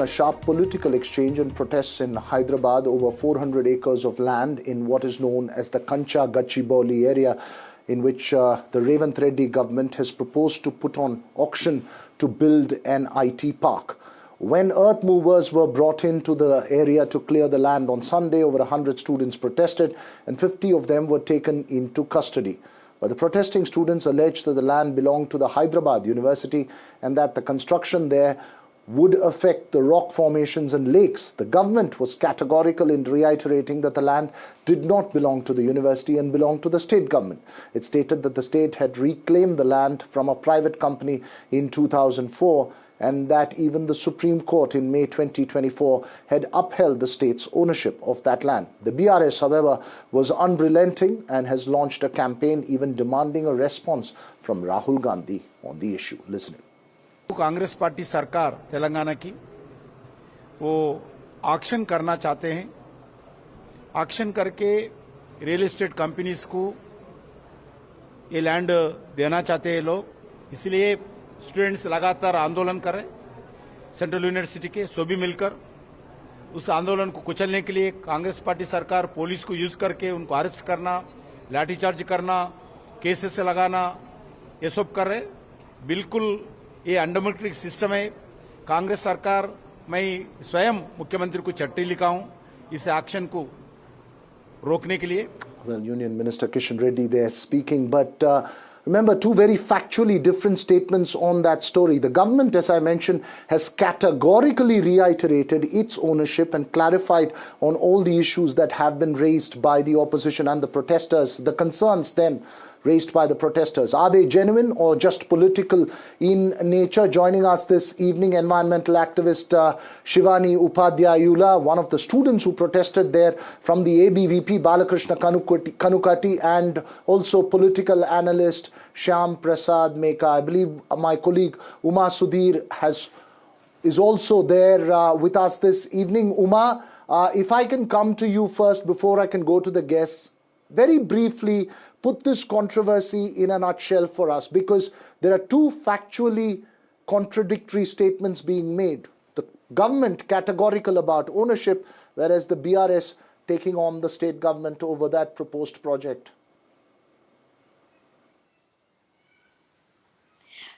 A sharp political exchange and protests in Hyderabad over 400 acres of land in what is known as the Kancha Gachibowli area, in which the Revant Reddy government has proposed to put on auction to build an IT park. When earth movers were brought into the area to clear the land on Sunday, over 100 students protested and 50 of them were taken into custody. But the protesting students alleged that the land belonged to the Hyderabad University and that the construction there would affect the rock formations and lakes. The government was categorical in reiterating that the land did not belong to the university and belonged to the state government. It stated that the state had reclaimed the land from a private company in 2004 and that even the Supreme Court in May 2024 had upheld the state's ownership of that land. The BRS, however, was unrelenting and has launched a campaign even demanding a response from Rahul Gandhi on the issue. Listen. Congress party सरकार तेलंगाना की वो auction करना चाहते हैं। Auction करके real estate companies को ये land देना चाहते हैं लोग, इसलिए स्टूडेंट्स लगातार आंदोलन कर रहे हैं सेंट्रल यूनिवर्सिटी के सभी मिलकर। उस आंदोलन को कुचलने के लिए कांग्रेस पार्टी सरकार पुलिस को यूज करके उनको अरेस्ट करना, लाठीचार्ज करना, केसेस लगाना, ये सब कर रहे। बिल्कुल ये अनडेमोक्रेटिक सिस्टम है। कांग्रेस सरकार, मैं स्वयं मुख्यमंत्री को चिट्ठी लिखा हूं इस एक्शन को रोकने के लिए। Well, Union Minister Kishan Reddy there speaking, but remember, two very factually different statements on that story. The government, as I mentioned, has categorically reiterated its ownership and clarified on all the issues that have been raised by the opposition and the protesters. The concerns then raised by the protesters, are they genuine or just political in nature? Joining us this evening, environmental activist Shivani Upadhyayula, one of the students who protested there from the ABVP, Balakrishna Kanukati, and also political analyst Shyam Prasad Meka. I believe my colleague Uma Sudhir is also there with us this evening. Uma, if I can come to you first before I can go to the guests, very briefly put this controversy in a nutshell for us, because there are two factually contradictory statements being made. The government categorical about ownership, whereas the BRS taking on the state government over that proposed project.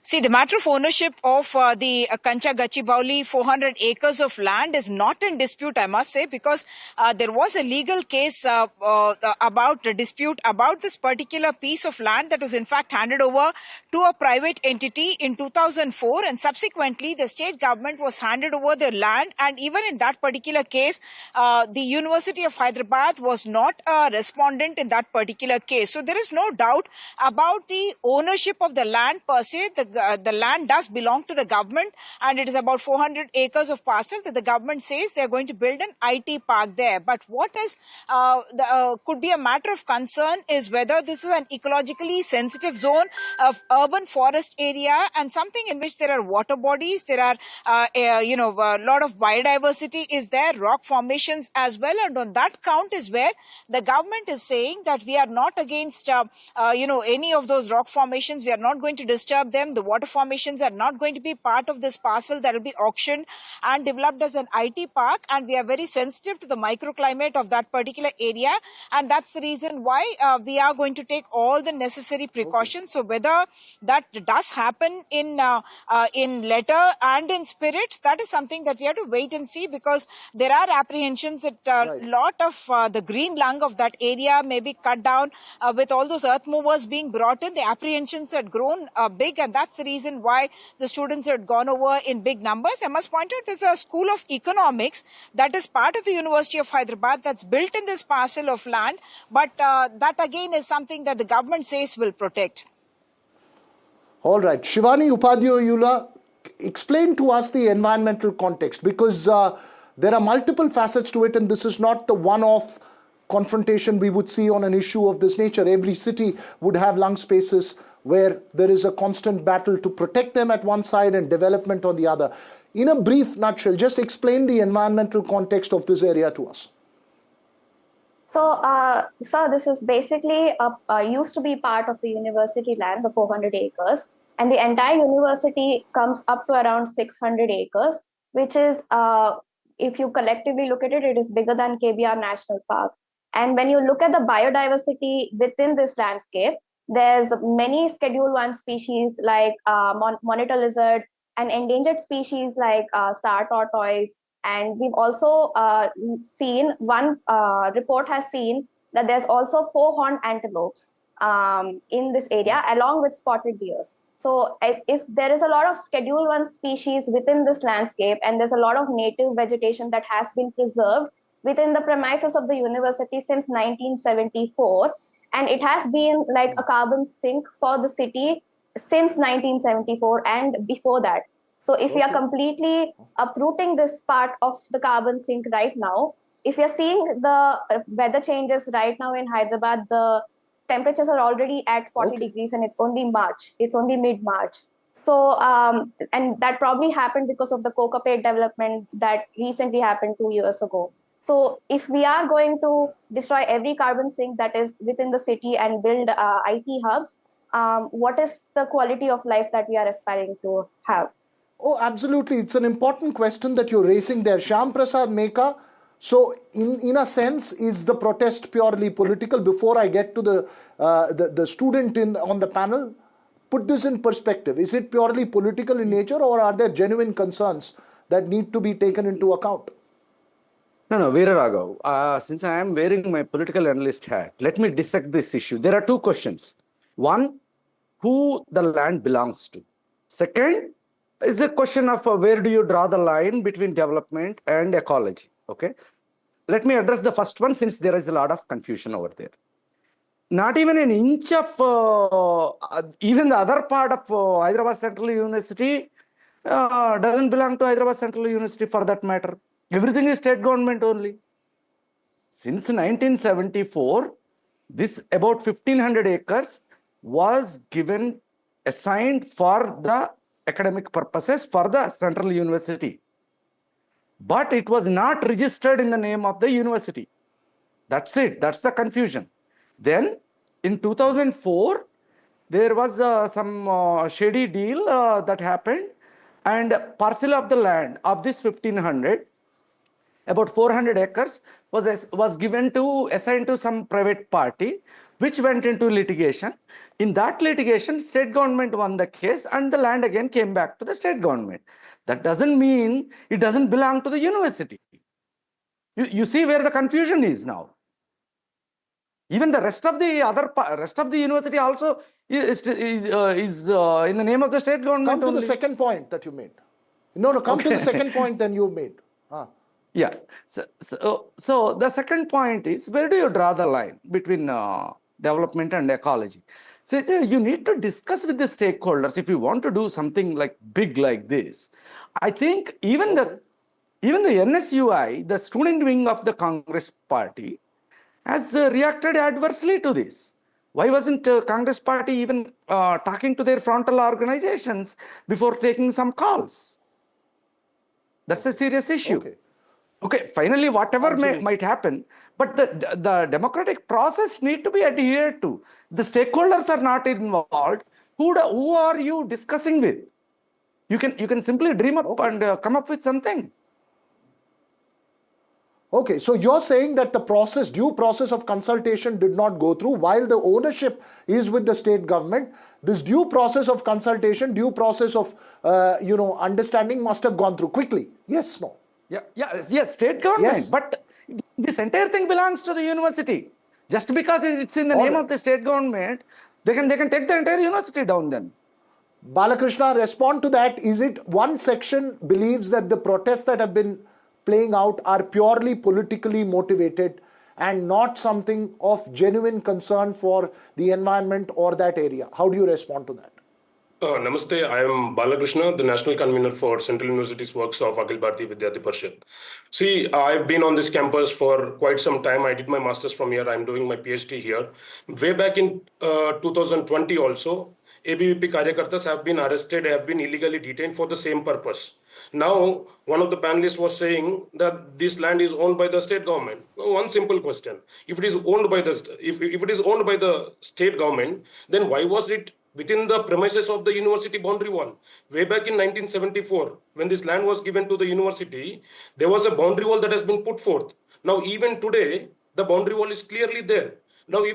See, the matter of ownership of the Kancha Gachibowli 400 acres of land is not in dispute, I must say, because there was a legal case about a dispute about this particular piece of land that was in fact handed over to a private entity in 2004, and subsequently the state government was handed over the land, and even in that particular case, the University of Hyderabad was not a respondent in that particular case. So there is no doubt about the ownership of the land per se. The land does belong to the government, and it is about 400 acres of parcel that the government says they are going to build an IT park there. But what is could be a matter of concern is whether this is an ecologically sensitive zone of urban forest area and something in which there are water bodies, there are a lot of biodiversity is there, rock formations as well, and on that count is where the government is saying that we are not against any of those rock formations. We are not going to disturb them. The water formations are not going to be part of this parcel that will be auctioned and developed as an IT park, and we are very sensitive to the microclimate of that particular area, and that's the reason why we are going to take all the necessary precautions. So whether that does happen in letter and in spirit, that is something that we have to wait and see, because there are apprehensions that a lot of the green lung of that area may be cut down with all those earth movers being brought in. The apprehensions had grown big, and that's the reason why the students had gone over in big numbers. I must point out there's a school of economics that is part of the University of Hyderabad that's built in this parcel of land, but that again is something that the government says will protect. All right, Shivani Upadhyayula, explain to us the environmental context, because there are multiple facets to it, and this is not the one-off confrontation we would see on an issue of this nature. Every city would have lung spaces where there is a constant battle to protect them at one side and development on the other. In a brief nutshell, just explain the environmental context of this area to us. So, this is basically used to be part of the university land, the 400 acres, and the entire university comes up to around 600 acres. which is, if you collectively look at it, it is bigger than KBR National Park. And when you look at the biodiversity within this landscape, there's many Schedule 1 species like monitor lizard and endangered species like star tortoise. And we've also seen, one report has seen that there's also four-horned antelopes in this area, along with spotted deers. So if there is a lot of Schedule 1 species within this landscape, and there's a lot of native vegetation that has been preserved within the premises of the university since 1974, and it has been like a carbon sink for the city since 1974 and before that. So if we are completely uprooting this part of the carbon sink right now, if you're seeing the weather changes right now in Hyderabad, the temperatures are already at 40 degrees, and it's only March. It's only mid-March. So, and that probably happened because of the coca-pit development that recently happened 2 years ago. So if we are going to destroy every carbon sink that is within the city and build IT hubs, what is the quality of life that we are aspiring to have? Oh, absolutely. It's an important question that you're raising there. Shyam Prasad Meka, so in a sense, is the protest purely political? Before I get to the student on the panel, put this in perspective. Is it purely political in nature, or are there genuine concerns that need to be taken into account? No, Veera Raghav, since I am wearing my political analyst hat, let me dissect this issue. There are two questions. One, who the land belongs to. Second, is the question of where do you draw the line between development and ecology. Okay, let me address the first one, since there is a lot of confusion over there. Not even an inch of even the other part of Hyderabad Central University doesn't belong to Hyderabad Central University, for that matter. Everything is state government only. Since 1974, this about 1,500 acres was given, assigned for the academic purposes for the Central University. But it was not registered in the name of the university. That's it. That's the confusion. Then in 2004, there was some shady deal that happened, and parcel of the land of this 1,500, about 400 acres, was given to, assigned to some private party, which went into litigation. In that litigation, state government won the case, and the land again came back to the state government. That doesn't mean it doesn't belong to the university. You see where the confusion is now. Even the rest of the university also is in the name of the state government. Come to only. the second point that you made. No, come to the second point then you made. Yeah. So the second point is, where do you draw the line between development and ecology? So you need to discuss with the stakeholders if you want to do something like big like this. I think even the NSUI, the student wing of the Congress party, has reacted adversely to this. Why wasn't Congress party even talking to their frontal organizations before taking some calls? That's a serious issue. Okay, finally, whatever might happen, but the democratic process need to be adhered to. The stakeholders are not involved. Who are you discussing with? You can simply dream up and come up with something. Okay, so you're saying that the due process of consultation did not go through, while the ownership is with the state government. This due process of consultation, due process of understanding must have gone through quickly. Yes, no. Yes, state government. Yes. But this entire thing belongs to the university. Just because it's in the name of the state government, they can take the entire university down then. Balakrishna, respond to that. Is it one section believes that the protests that have been playing out are purely politically motivated and not something of genuine concern for the environment or that area? How do you respond to that? Namaste, I am Balakrishna, the National Convener for Central University's works of Akhil Bharatiya Vidyarthi Parishad. See, I've been on this campus for quite some time. I did my master's from here. I'm doing my PhD here. Way back in 2020 also, ABVP Karyakartas have been arrested, have been illegally detained for the same purpose. Now, one of the panelists was saying that this land is owned by the state government. One simple question: if it is owned by the if it is owned by the state government, then why was it within the premises of the university boundary wall. Way back in 1974, when this land was given to the university, there was a boundary wall that has been put forth. Now, even today, the boundary wall is clearly there. Now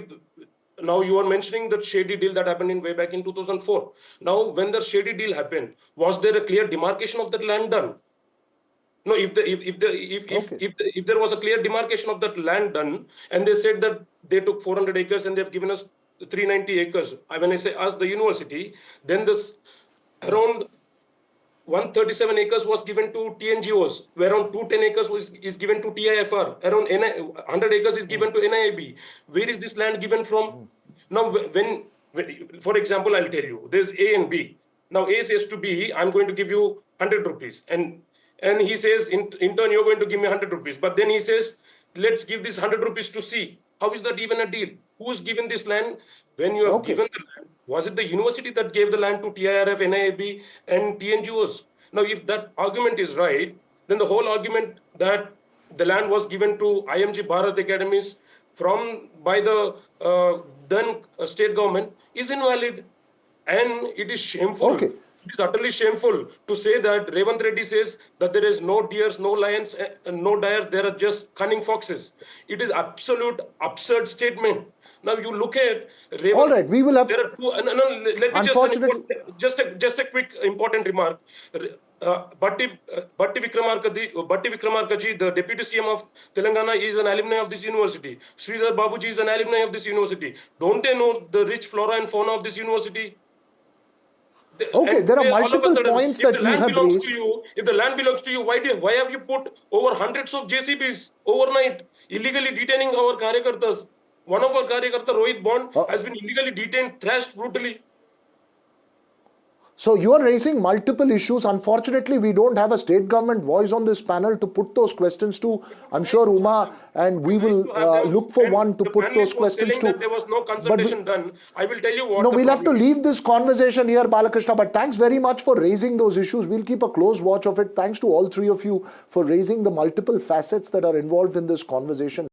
you are mentioning that shady deal that happened in way back in 2004. Now, when the shady deal happened, was there a clear demarcation of that land done? No, if there was a clear demarcation of that land done, and they said that they took 400 acres and they've given us 390 acres. When I say us, the university, then this around 137 acres was given to TNGOs, where around 210 acres is given to TIFR, around 100 acres is given to NIAB. Where is this land given from? Now, for example, I'll tell you, there's A and B. Now, A says to B, I'm going to give you 100 rupees. And he says, in turn, you're going to give me 100 rupees. But then he says, let's give this 100 rupees to C. How is that even a deal? Who's given this land? When you have given the land, was it the university that gave the land to TIRF, NIAB, and TNGOs? Now, if that argument is right, then the whole argument that the land was given to IMG Bharat Academies by the then state government is invalid. And it is shameful. Okay. It is utterly shameful to say that Revant Reddy says that there is no deers, no lions, no deer, there are just cunning foxes. It is absolute absurd statement. Now you look at Revant. All right, we will have. There are two. Let me Unfortunately, just a quick important remark. Bhatti Vikramarka, the Deputy CM of Telangana, is an alumni of this university. Sridhar Babuji is an alumni of this university. Don't they know the rich flora and fauna of this university? Okay, there are multiple points that you have raised. If the land belongs to you, why have you put over hundreds of JCBs overnight, illegally detaining our karyakartas? One of our karyakarta, Rohit Bond, has been illegally detained, thrashed brutally. So you are raising multiple issues. Unfortunately, we don't have a state government voice on this panel to put those questions to. I'm sure Uma and we will look for one to put those questions to. There was no consultation done. I will tell you what. No, we'll have to leave this conversation here, Balakrishna. But thanks very much for raising those issues. We'll keep a close watch of it. Thanks to all three of you for raising the multiple facets that are involved in this conversation.